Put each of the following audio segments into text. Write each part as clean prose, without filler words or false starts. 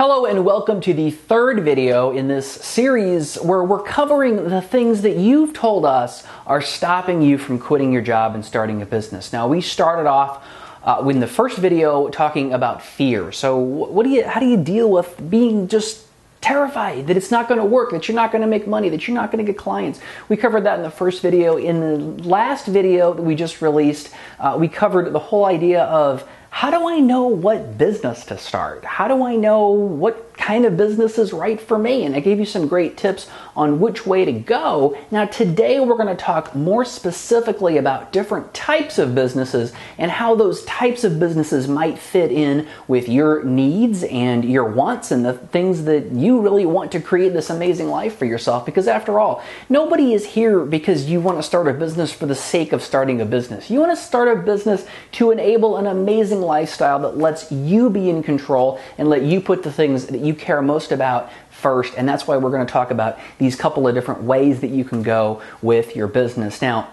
Hello and welcome to the third video in this series where we're covering the things that you've told us are stopping you from quitting your job and starting a business. Now, we started off in the first video talking about fear. So how do you deal with being just terrified that it's not going to work, that you're not going to make money, that you're not going to get clients? We covered that in the first video. In the last video that we just released, we covered the whole idea of how do I know what business to start? How do I know what kind of business is right for me? And I gave you some great tips on which way to go. Now today we're going to talk more specifically about different types of businesses and how those types of businesses might fit in with your needs and your wants and the things that you really want to create this amazing life for yourself. Because after all, nobody is here because you want to start a business for the sake of starting a business. You want to start a business to enable an amazing lifestyle that lets you be in control and let you put the things that you care most about first. And that's why we're going to talk about these couple of different ways that you can go with your business. Now,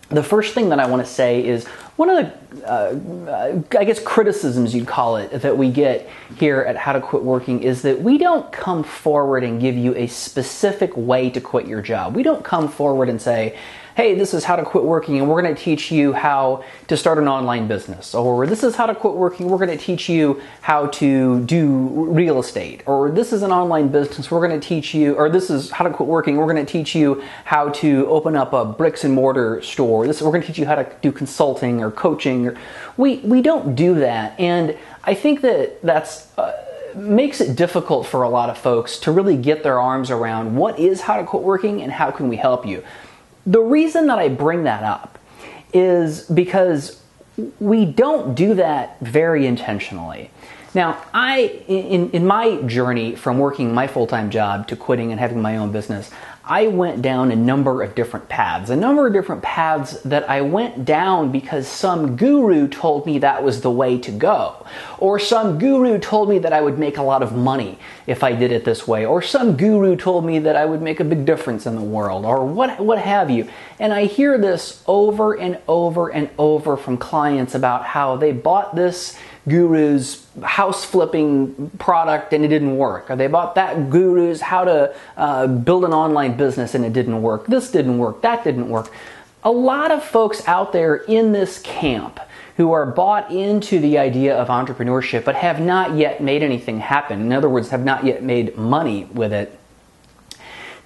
the first thing that I want to say is one of the, I guess, criticisms you'd call it that we get here at How to Quit Working is that we don't come forward and give you a specific way to quit your job. We don't come forward and say, hey, this is How to Quit Working and we're going to teach you how to start an online business. Or this is How to Quit Working, we're going to teach you how to do real estate. Or this is an online business, we're going to teach you, or this is How to Quit Working, we're going to teach you how to open up a bricks and mortar store. We're going to teach you how to do consulting or coaching. We don't do that. And I think that's makes it difficult for a lot of folks to really get their arms around what is How to Quit Working and how can we help you. The reason that I bring that up is because we don't do that very intentionally. Now, in my journey from working my full-time job to quitting and having my own business, I went down a number of different paths. A number of different paths that I went down because some guru told me that was the way to go. Or some guru told me that I would make a lot of money if I did it this way. Or some guru told me that I would make a big difference in the world. Or what have you. And I hear this over and over and over from clients about how they bought this guru's house flipping product and it didn't work. Or they bought that guru's how to build an online business and it didn't work. This didn't work. That didn't work. A lot of folks out there in this camp who are bought into the idea of entrepreneurship but have not yet made anything happen, in other words, have not yet made money with it,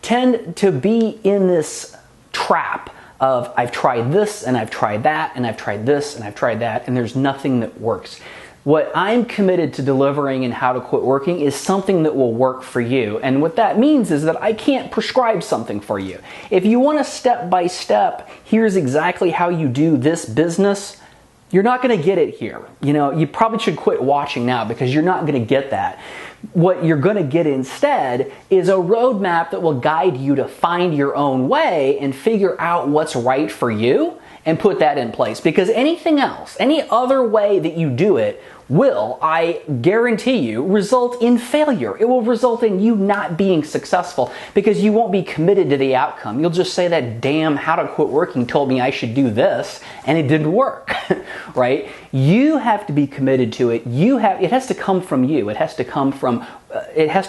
tend to be in this trap of I've tried this and I've tried that and I've tried this and I've tried that and there's nothing that works. What I'm committed to delivering in How to Quit Working is something that will work for you. And what that means is that I can't prescribe something for you. If you want a step-by-step, here's exactly how you do this business, you're not going to get it here. You know, you probably should quit watching now because you're not going to get that. What you're going to get instead is a roadmap that will guide you to find your own way and figure out what's right for you and put that in place. Because anything else, any other way that you do it will, I guarantee you, result in failure. It will result in you not being successful because you won't be committed to the outcome. You'll just say that damn How to Quit Working told me I should do this and it didn't work, right? You have to be committed to it. It has to come from you. It has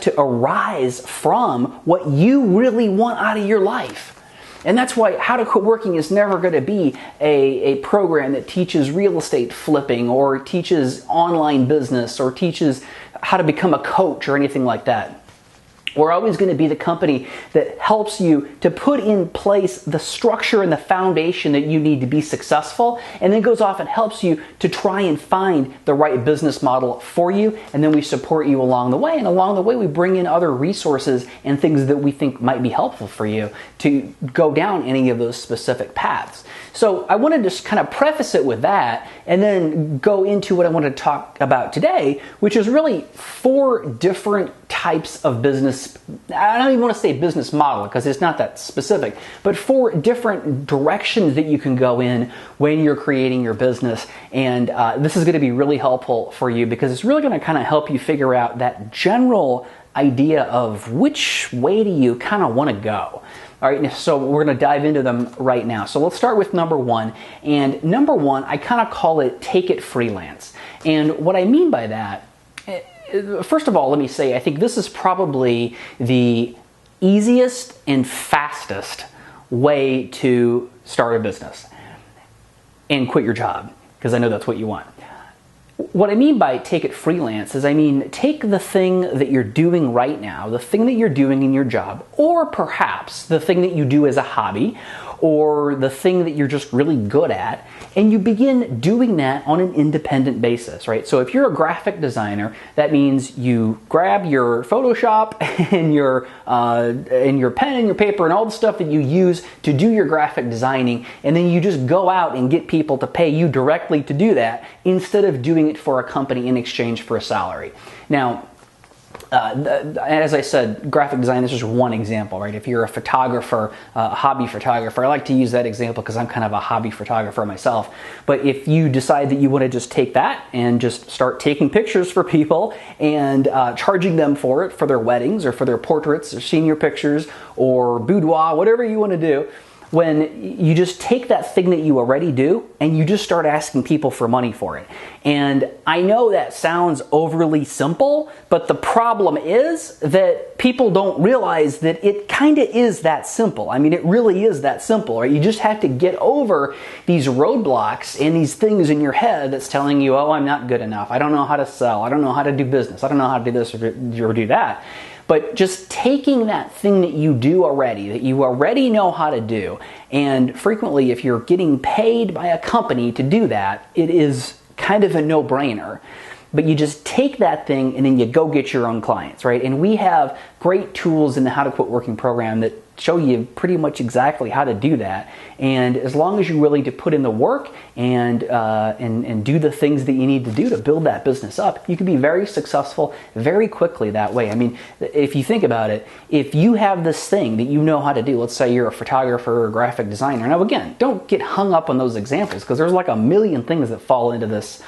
to arise from what you really want out of your life. And that's why How to Quit Working is never going to be a program that teaches real estate flipping or teaches online business or teaches how to become a coach or anything like that. We're always going to be the company that helps you to put in place the structure and the foundation that you need to be successful, and then goes off and helps you to try and find the right business model for you, and then we support you along the way. And along the way, we bring in other resources and things that we think might be helpful for you to go down any of those specific paths. So I want to just kind of preface it with that and then go into what I want to talk about today, which is really 4 different types of business. I don't even want to say business model because it's not that specific, but 4 different directions that you can go in when you're creating your business. And this is going to be really helpful for you because it's really going to kind of help you figure out that general idea of which way do you kind of want to go. All right, so we're going to dive into them right now. So let's start with number 1. And number 1, I kind of call it take it freelance. And what I mean by that first of all, let me say, I think this is probably the easiest and fastest way to start a business and quit your job, because I know that's what you want. What I mean by take it freelance is, I mean, take the thing that you're doing right now, the thing that you're doing in your job, or perhaps the thing that you do as a hobby, or the thing that you're just really good at, and you begin doing that on an independent basis, right? So if you're a graphic designer, that means you grab your Photoshop and your pen and your paper and all the stuff that you use to do your graphic designing, and then you just go out and get people to pay you directly to do that instead of doing it for a company in exchange for a salary. Now, as I said, graphic design is just one example, right? If you're a photographer, a hobby photographer, I like to use that example because I'm kind of a hobby photographer myself. But if you decide that you want to just take that and just start taking pictures for people and charging them for it, for their weddings or for their portraits or senior pictures or boudoir, whatever you want to do, when you just take that thing that you already do and you just start asking people for money for it. And I know that sounds overly simple, but the problem is that people don't realize that it kind of is that simple. I mean, it really is that simple, right? You just have to get over these roadblocks and these things in your head that's telling you, oh, I'm not good enough. I don't know how to sell. I don't know how to do business. I don't know how to do this or do that. But just taking that thing that you do already, that you already know how to do, and frequently if you're getting paid by a company to do that, it is kind of a no-brainer. But you just take that thing and then you go get your own clients, right? And we have great tools in the How to Quit Working program that show you pretty much exactly how to do that. And as long as you're willing to put in the work and do the things that you need to do to build that business up, you can be very successful very quickly that way. I mean, if you think about it, if you have this thing that you know how to do, let's say you're a photographer or a graphic designer. Now again, don't get hung up on those examples because there's like a million things that fall into this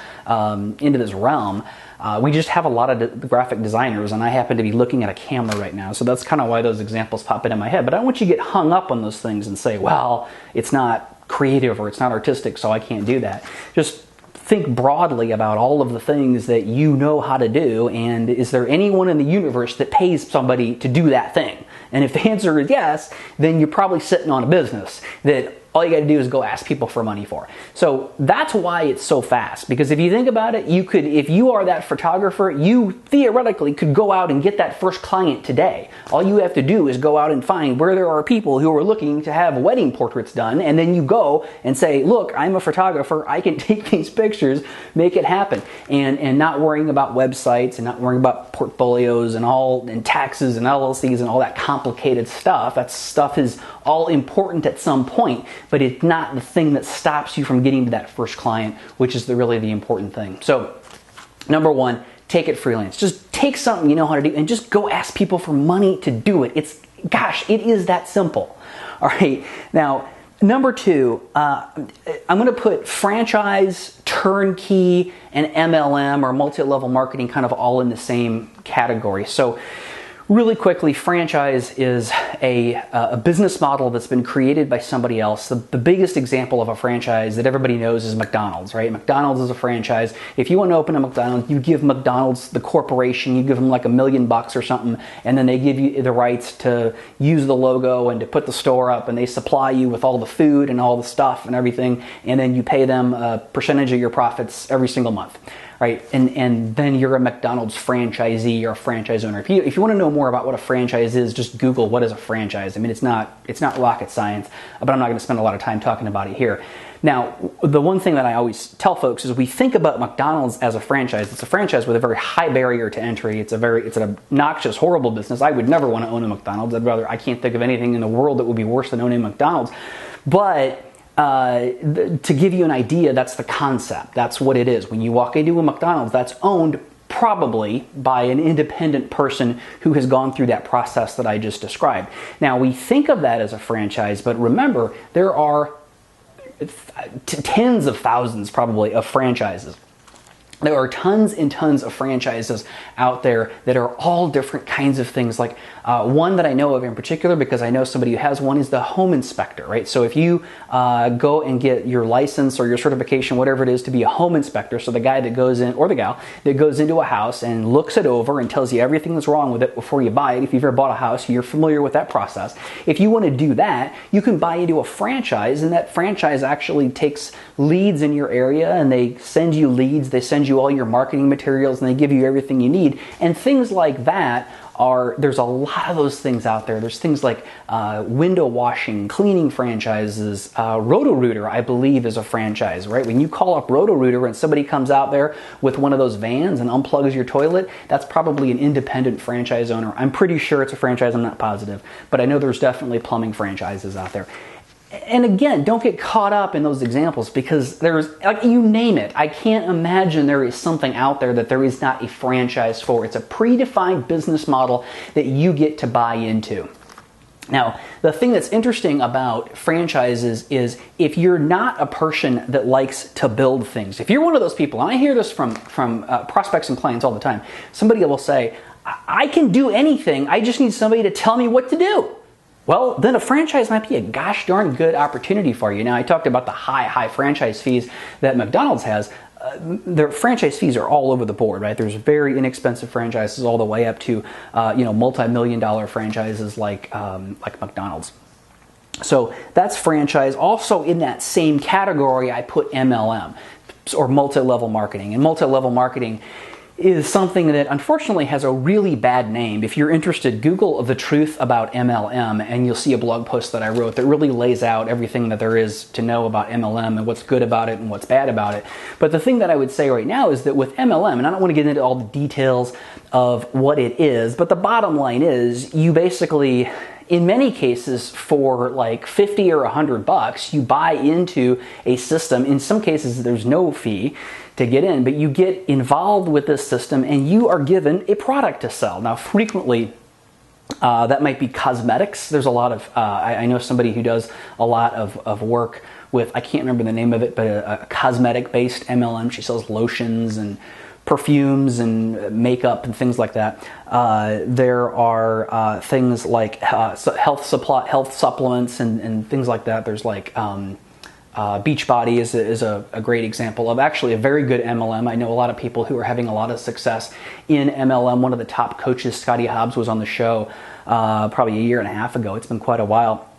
realm. We just have a lot of graphic designers, and I happen to be looking at a camera right now, so that's kind of why those examples pop into my head. But I don't want you to get hung up on those things and say, well, it's not creative or it's not artistic, so I can't do that. Just think broadly about all of the things that you know how to do, and is there anyone in the universe that pays somebody to do that thing? And if the answer is yes, then you're probably sitting on a business that all you got to do is go ask people for money for. So that's why it's so fast. Because if you think about it, you could, if you are that photographer, you theoretically could go out and get that first client today. All you have to do is go out and find where there are people who are looking to have wedding portraits done, and then you go and say, look, I'm a photographer, I can take these pictures, make it happen. And not worrying about websites and not worrying about portfolios and taxes and LLCs and all that complicated stuff. That stuff is all important at some point, but it's not the thing that stops you from getting to that first client, which is really the important thing. So, number one, take it freelance. Just take something you know how to do and just go ask people for money to do it. It is that simple. All right. Now, number two, I'm going to put franchise, turnkey, and MLM or multi-level marketing kind of all in the same category. So, really quickly, franchise is a business model that's been created by somebody else. The biggest example of a franchise that everybody knows is McDonald's, right? McDonald's is a franchise. If you want to open a McDonald's, you give McDonald's, the corporation, you give them like $1 million or something, and then they give you the rights to use the logo and to put the store up, and they supply you with all the food and all the stuff and everything, and then you pay them a percentage of your profits every single month. Right, and then you're a McDonald's franchisee or a franchise owner. If you want to know more about what a franchise is, just Google what is a franchise. I mean, it's not rocket science, but I'm not going to spend a lot of time talking about it here. Now, the one thing that I always tell folks is we think about McDonald's as a franchise. It's a franchise with a very high barrier to entry. It's an obnoxious, horrible business. I would never want to own a McDonald's. I can't think of anything in the world that would be worse than owning McDonald's. But to give you an idea, that's the concept. That's what it is. When you walk into a McDonald's, that's owned probably by an independent person who has gone through that process that I just described. Now, we think of that as a franchise, but remember, there are tens of thousands probably of franchises. There are tons and tons of franchises out there that are all different kinds of things. Like one that I know of in particular, because I know somebody who has one, is the home inspector, right? So if you go and get your license or your certification, whatever it is, to be a home inspector, so the guy that goes in, or the gal, that goes into a house and looks it over and tells you everything that's wrong with it before you buy it. If you've ever bought a house, you're familiar with that process. If you want to do that, you can buy into a franchise, and that franchise actually takes leads in your area, and they send you leads, they send you all your marketing materials, and they give you everything you need. And things like that there's a lot of those things out there. There's things like window washing, cleaning franchises. Roto-Rooter, I believe, is a franchise, right? When you call up Roto-Rooter and somebody comes out there with one of those vans and unplugs your toilet, that's probably an independent franchise owner. I'm pretty sure it's a franchise, I'm not positive, but I know there's definitely plumbing franchises out there. And again, don't get caught up in those examples, because there's, like, you name it. I can't imagine there is something out there that there is not a franchise for. It's a predefined business model that you get to buy into. Now, the thing that's interesting about franchises is if you're not a person that likes to build things, if you're one of those people, and I hear this from prospects and clients all the time, somebody will say, I can do anything, I just need somebody to tell me what to do. Well, then a franchise might be a gosh darn good opportunity for you. Now, I talked about the high franchise fees that McDonald's has. Their franchise fees are all over the board, right? There's very inexpensive franchises all the way up to multi-million-dollar franchises like McDonald's. So that's franchise. Also in that same category, I put MLM, or multi-level marketing. And multi-level marketing is something that unfortunately has a really bad name. If you're interested, Google the truth about MLM, and you'll see a blog post that I wrote that really lays out everything that there is to know about MLM and what's good about it and what's bad about it. But the thing that I would say right now is that with MLM, and I don't want to get into all the details of what it is, but the bottom line is you basically, in many cases, for like 50 or $100, you buy into a system. In some cases, there's no fee to get in, but you get involved with this system and you are given a product to sell. Now, frequently, that might be cosmetics. There's a lot of, I know somebody who does a lot of work with, I can't remember the name of it, but a cosmetic-based MLM. She sells lotions and perfumes and makeup and things like that. There are things like health supplements and things like that. There's like Beachbody is a great example of actually a very good MLM. I know a lot of people who are having a lot of success in MLM. One of the top coaches, Scotty Hobbs, was on the show probably a year and a half ago. It's been quite a while.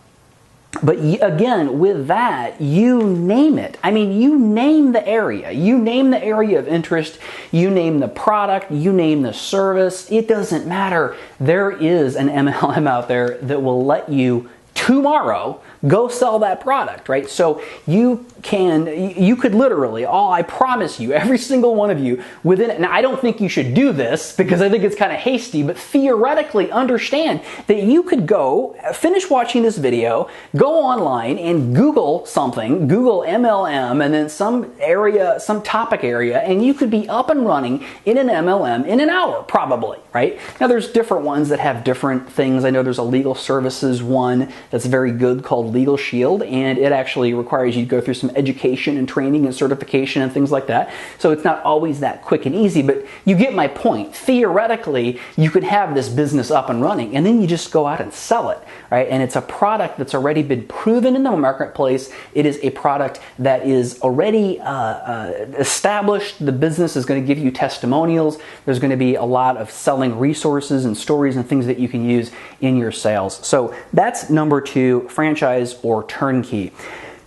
But again, with that, you name it. I mean, you name the area. You name the area of interest. You name the product. You name the service. It doesn't matter. There is an MLM out there that will let you tomorrow go sell that product, right? So you could literally, I promise you, every single one of you within it. Now, I don't think you should do this because I think it's kind of hasty, but theoretically understand that you could go, finish watching this video, go online and Google something, Google MLM, and then some area, some topic area, and you could be up and running in an MLM in an hour, probably, right? Now, there's different ones that have different things. I know there's a legal services one that's very good called Legal Shield, and it actually requires you to go through some education and training and certification and things like that. So it's not always that quick and easy, but you get my point. Theoretically, you could have this business up and running, and then you just go out and sell it, right? And it's a product that's already been proven in the marketplace. It is a product that is already established. The business is going to give you testimonials. There's going to be a lot of selling resources and stories and things that you can use in your sales. So that's number 2, franchise or turnkey.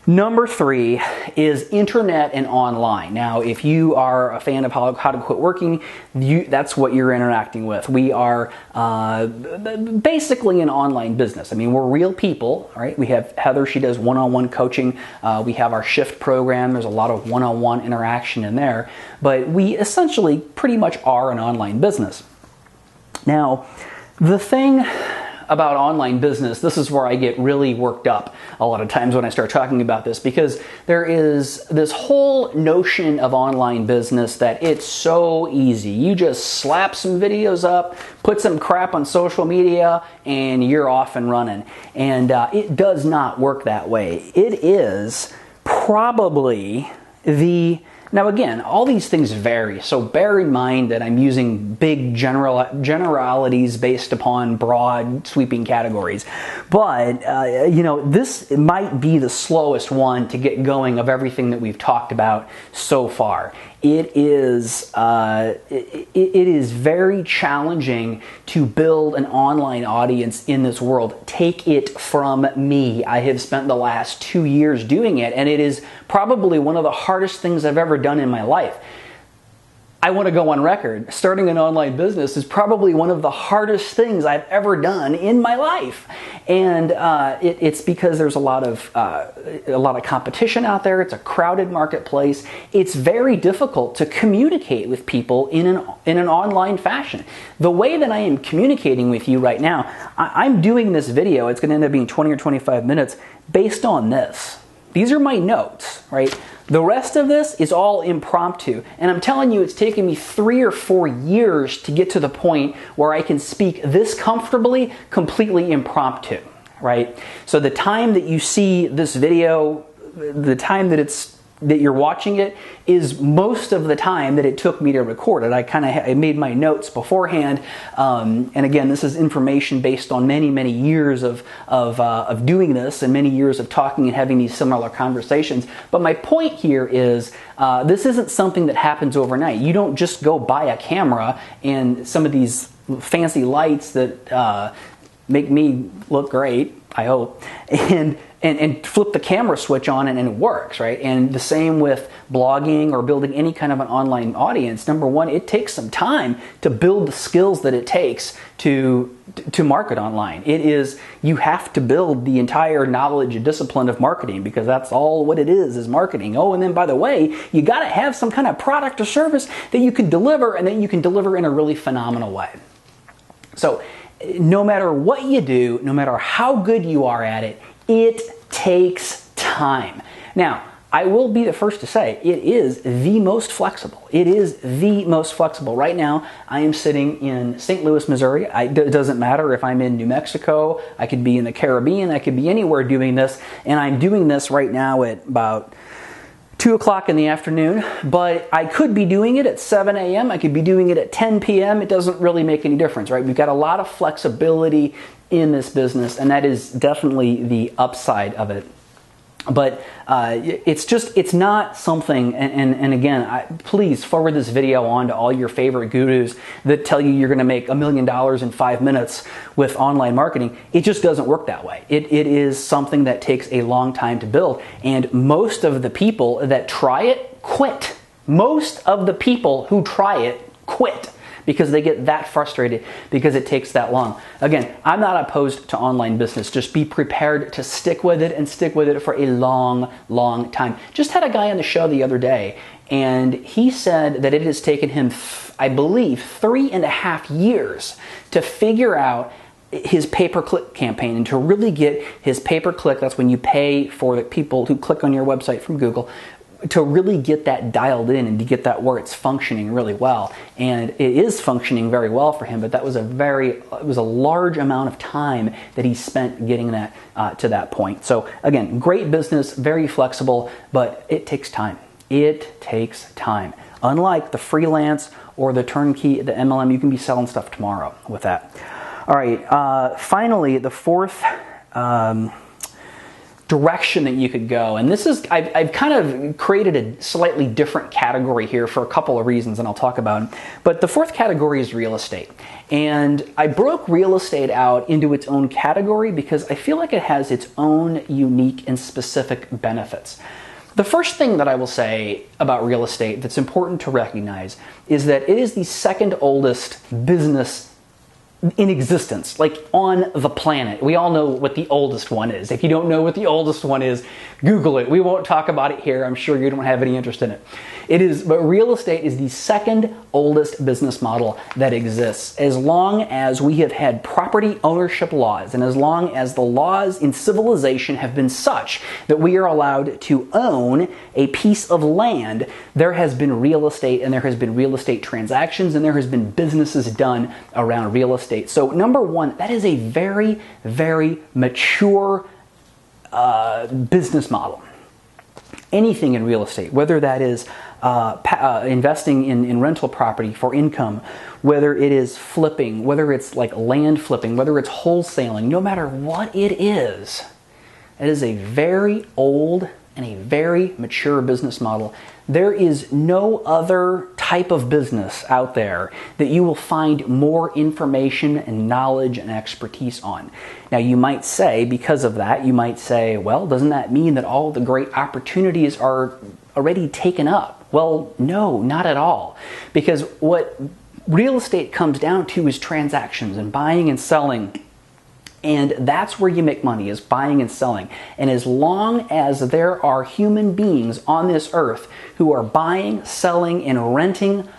Number 3 is internet and online. Now, if you are a fan of How to Quit Working, that's what you're interacting with. We are basically an online business. I mean, we're real people, right? We have Heather, she does one-on-one coaching. We have our Shift program. There's a lot of one-on-one interaction in there, but we essentially pretty much are an online business. Now, the thing about online business, this is where I get really worked up a lot of times when I start talking about this, because there is this whole notion of online business that it's so easy. You just slap some videos up, put some crap on social media, and you're off and running. And it does not work that way. It is probably the Now again, all these things vary, so bear in mind that I'm using big generalities based upon broad sweeping categories. But this might be the slowest one to get going of everything that we've talked about so far. It is very challenging to build an online audience in this world. Take it from me. I have spent the last 2 years doing it, and it is probably one of the hardest things I've ever done in my life. I want to go on record. Starting an online business is probably one of the hardest things I've ever done in my life, and it's because there's a lot of competition out there. It's a crowded marketplace. It's very difficult to communicate with people in an online fashion. The way that I am communicating with you right now, I'm doing this video. It's going to end up being 20 or 25 minutes based on this. These are my notes, right? The rest of this is all impromptu. And I'm telling you, it's taken me 3 or 4 years to get to the point where I can speak this comfortably, completely impromptu, right? So the time that you see this video, the time that you're watching it is most of the time that it took me to record it. I made my notes beforehand, and again, this is information based on many years of doing this and many years of talking and having these similar conversations. But my point here is this isn't something that happens overnight. You don't just go buy a camera and some of these fancy lights that make me look great, I hope, and flip the camera switch on and it works, right? And the same with blogging or building any kind of an online audience. Number one, it takes some time to build the skills that it takes to market online. You have to build the entire knowledge and discipline of marketing, because that's all what it is marketing. Oh, and then by the way, you got to have some kind of product or service that you can deliver, and that you can deliver in a really phenomenal way. So no matter what you do, no matter how good you are at it, it takes time. Now, I will be the first to say it is the most flexible. It is the most flexible. Right now, I am sitting in St. Louis, Missouri. It doesn't matter if I'm in New Mexico. I could be in the Caribbean. I could be anywhere doing this. And I'm doing this right now at about 2 o'clock in the afternoon, but I could be doing it at 7 a.m. I could be doing it at 10 p.m. It doesn't really make any difference, right? We've got a lot of flexibility in this business, and that is definitely the upside of it. But it's not something, and again, please forward this video on to all your favorite gurus that tell you you're going to make $1 million in 5 minutes with online marketing. It just doesn't work that way. It is something that takes a long time to build, and most of the people that try it quit. Most of the people who try it quit, because they get that frustrated because it takes that long. Again, I'm not opposed to online business. Just be prepared to stick with it, and stick with it for a long time. Just had a guy on the show the other day, and he said that it has taken him, I believe, 3.5 years to figure out his pay-per-click campaign, and to really get his pay-per-click, that's when you pay for the people who click on your website from Google, to really get that dialed in and to get that where it's functioning really well. And it is functioning very well for him, but that was it was a large amount of time that he spent getting that to that point. So again, great business, very flexible, but it takes time. It takes time. Unlike the freelance or the turnkey, the MLM, you can be selling stuff tomorrow with that. All right, finally, the fourth direction that you could go, and this is, I've kind of created a slightly different category here for a couple of reasons, and I'll talk about them. But the fourth category is real estate, and I broke real estate out into its own category because I feel like it has its own unique and specific benefits. The first thing that I will say about real estate that's important to recognize is that it is the second oldest business in existence, like on the planet. We all know what the oldest one is. If you don't know what the oldest one is, Google it. We won't talk about it here. I'm sure you don't have any interest in it. But real estate is the second oldest business model that exists. As long as we have had property ownership laws, and as long as the laws in civilization have been such that we are allowed to own a piece of land, there has been real estate, and there has been real estate transactions, and there has been businesses done around real estate. So number one, that is a very, very mature business model. Anything in real estate, whether that is investing in rental property for income, whether it is flipping, whether it's like land flipping, whether it's wholesaling, no matter what it is a very old and a very mature business model. There is no other type of business out there that you will find more information and knowledge and expertise on. Now you might say, because of that, you might say, well, doesn't that mean that all the great opportunities are already taken up? Well, no, not at all. Because what real estate comes down to is transactions and buying and selling. And that's where you make money, is buying and selling. And as long as there are human beings on this earth who are buying, selling, and renting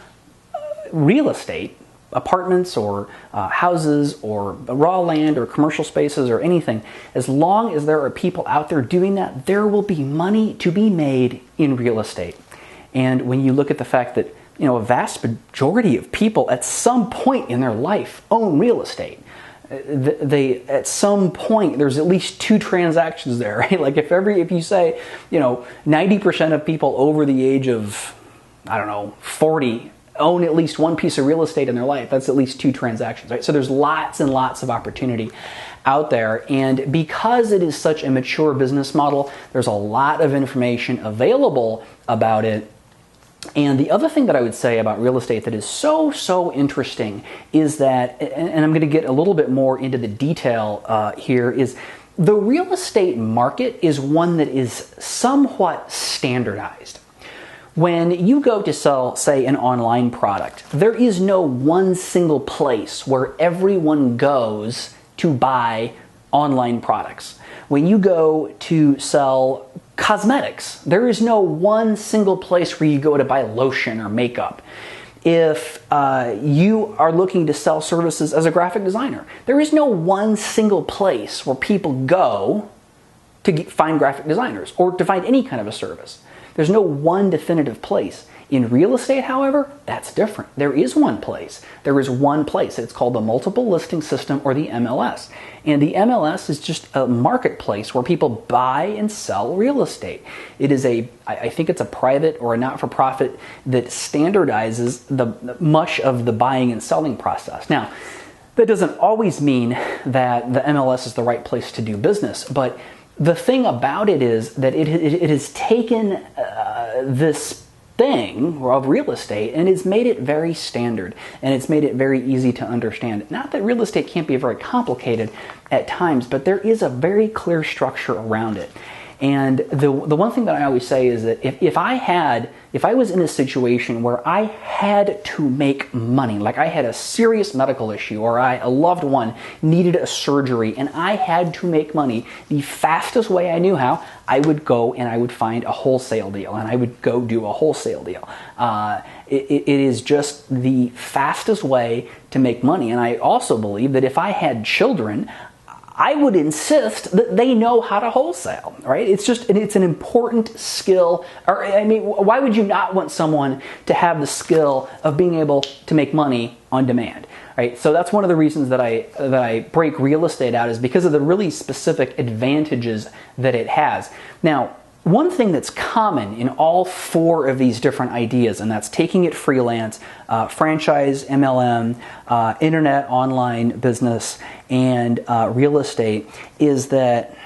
real estate, apartments or houses or raw land or commercial spaces or anything, as long as there are people out there doing that, there will be money to be made in real estate. And when you look at the fact that, a vast majority of people at some point in their life own real estate, they at some point there's at least two transactions there, right? Like if you say 90% of people over the age of 40 own at least one piece of real estate in their life, that's at least two transactions, right? So there's lots and lots of opportunity out there, and because it is such a mature business model, there's a lot of information available about it. And the other thing that I would say about real estate that is so interesting is that, and I'm going to get a little bit more into the detail here, is the real estate market is one that is somewhat standardized. When you go to sell, say, an online product, there is no one single place where everyone goes to buy online products. When you go to sell cosmetics, there is no one single place where you go to buy lotion or makeup. If you are looking to sell services as a graphic designer, there is no one single place where people go to find graphic designers or to find any kind of a service. There's no one definitive place. In real estate, however, that's different. There is one place. There is one place. It's called the Multiple Listing System, or the MLS. And the MLS is just a marketplace where people buy and sell real estate. It is I think it's a private or a not-for-profit that standardizes much of the buying and selling process. Now, that doesn't always mean that the MLS is the right place to do business, but the thing about it is that it has taken this thing of real estate and it's made it very standard, and it's made it very easy to understand. Not that real estate can't be very complicated at times, but there is a very clear structure around it. And the one thing that I always say is that if I was in a situation where I had to make money, like I had a serious medical issue or a loved one needed a surgery and I had to make money, the fastest way I knew how, I would go and I would find a wholesale deal, and I would go do a wholesale deal. It is just the fastest way to make money. And I also believe that if I had children, I would insist that they know how to wholesale, right? It's an important skill. Or, I mean, why would you not want someone to have the skill of being able to make money on demand, right? So that's one of the reasons that I break real estate out, is because of the really specific advantages that it has. Now, one thing that's common in all four of these different ideas, and that's taking it freelance, franchise, MLM, internet, online business, and real estate, is that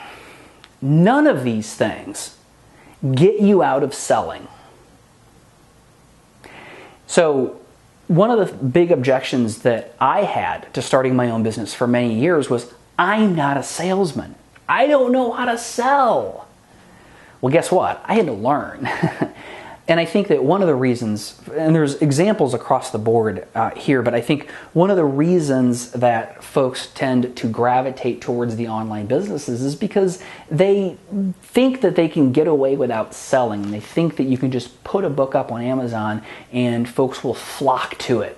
none of these things get you out of selling. So one of the big objections that I had to starting my own business for many years was, I'm not a salesman. I don't know how to sell. Well, guess what? I had to learn. And I think that one of the reasons, and there's examples across the board here, but I think one of the reasons that folks tend to gravitate towards the online businesses is because they think that they can get away without selling. They think that you can just put a book up on Amazon and folks will flock to it.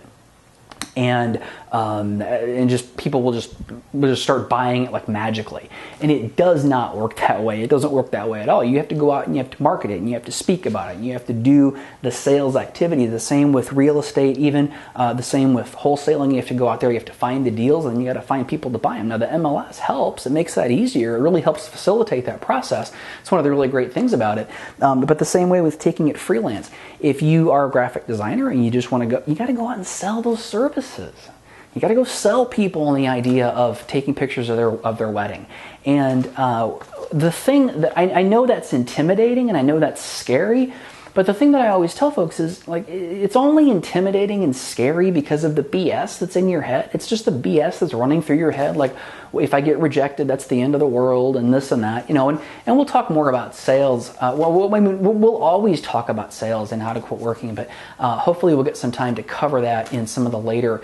And and just people will just start buying it like magically. And it does not work that way. It doesn't work that way at all. You have to go out and you have to market it, and you have to speak about it, and you have to do the sales activity. The same with real estate, even the same with wholesaling. You have to go out there, you have to find the deals, and you got to find people to buy them. Now the MLS helps. It makes that easier. It really helps facilitate that process. It's one of the really great things about it. But the same way with taking it freelance. If you are a graphic designer and you just want to go, you got to go out and sell those services. You got to go sell people on the idea of taking pictures of their wedding. And the thing that I know that's intimidating and I know that's scary, but the thing that I always tell folks is, like, it's only intimidating and scary because of the BS that's in your head. It's just the BS that's running through your head. Like, if I get rejected, that's the end of the world, and this and that, and we'll talk more about sales. We'll always talk about sales and how to quit working, but hopefully we'll get some time to cover that in some of the later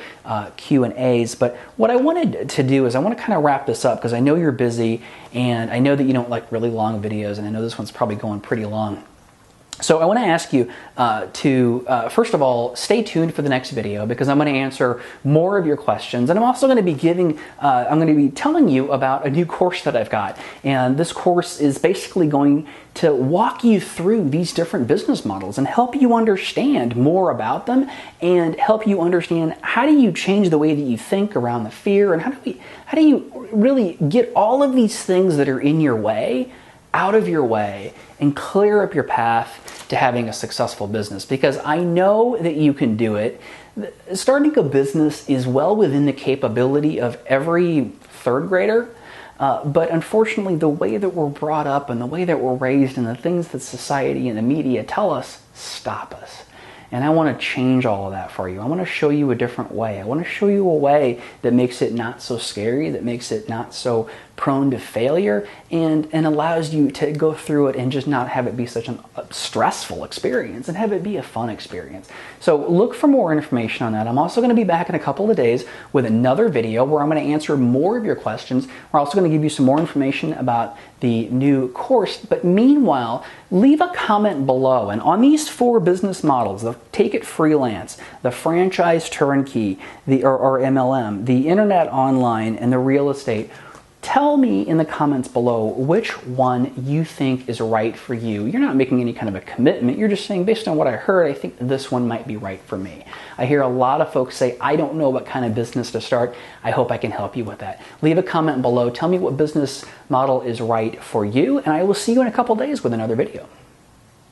Q&As. But what I wanted to do is I want to kind of wrap this up because I know you're busy, and I know that you don't like really long videos, and I know this one's probably going pretty long. So I want to ask you to, first of all, stay tuned for the next video because I'm going to answer more of your questions. And I'm also going to be I'm going to be telling you about a new course that I've got. And this course is basically going to walk you through these different business models and help you understand more about them and help you understand how do you change the way that you think around the fear, and how do you really get all of these things that are in your way out of your way and clear up your path to having a successful business, because I know that you can do it. Starting a business is well within the capability of every third grader, but unfortunately the way that we're brought up and the way that we're raised and the things that society and the media tell us stop us. And I want to change all of that for you. I want to show you a different way. I want to show you a way that makes it not so scary, that makes it not so prone to failure, and allows you to go through it and just not have it be such a stressful experience and have it be a fun experience. So look for more information on that. I'm also going to be back in a couple of days with another video where I'm going to answer more of your questions. We're also going to give you some more information about the new course. But meanwhile, leave a comment below. And on these 4 business models, the Take It Freelance, the Franchise Turnkey, or MLM, the Internet Online, and the Real Estate, tell me in the comments below which one you think is right for you. You're not making any kind of a commitment. You're just saying, based on what I heard, I think this one might be right for me. I hear a lot of folks say, I don't know what kind of business to start. I hope I can help you with that. Leave a comment below. Tell me what business model is right for you, and I will see you in a couple days with another video.